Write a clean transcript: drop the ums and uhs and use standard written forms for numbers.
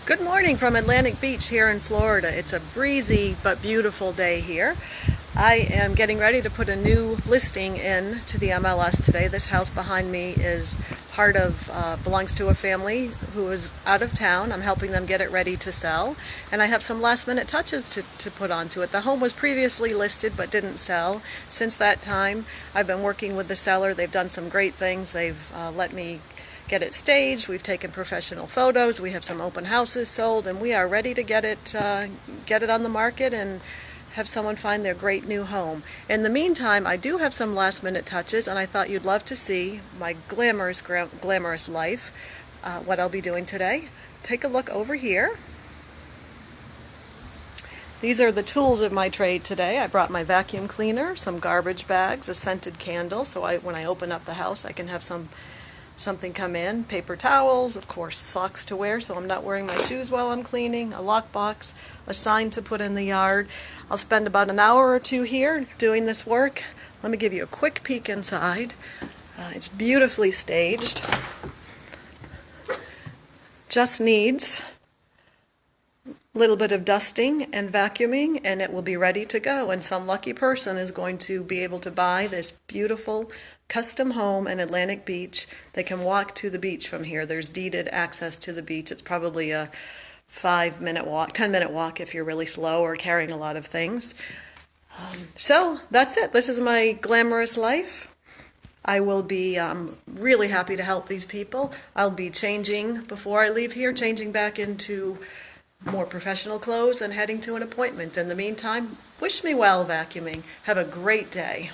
Good morning from Atlantic Beach here in Florida. It's a breezy but beautiful day here. I am getting ready to put a new listing in to the MLS today. This house behind me is belongs to a family who is out of town. I'm helping them get it ready to sell, and I have some last minute touches to put onto it. The home was previously listed but didn't sell. Since that time, I've been working with the seller. They've done some great things. They've let me get it staged. We've taken professional photos. We have some open houses sold, and we are ready to get it on the market and have someone find their great new home. In the meantime, I do have some last minute touches, and I thought you'd love to see my glamorous life, what I'll be doing today. Take a look over here. These are the tools of my trade today. I brought my vacuum cleaner, some garbage bags, a scented candle, so when I open up the house I can have something come in, paper towels, of course socks to wear so I'm not wearing my shoes while I'm cleaning, a lockbox, a sign to put in the yard. I'll spend about an hour or two here doing this work. Let me give you a quick peek inside. It's beautifully staged. Just needs a little bit of dusting and vacuuming, and it will be ready to go. And some lucky person is going to be able to buy this beautiful custom home in Atlantic Beach. They can walk to the beach from here. There's deeded access to the beach. It's probably a 5-minute walk, 10-minute walk if you're really slow or carrying a lot of things. So that's it. This is my glamorous life. I will be really happy to help these people. I'll be changing before I leave here, changing back into more professional clothes and heading to an appointment. In the meantime, wish me well vacuuming. Have a great day.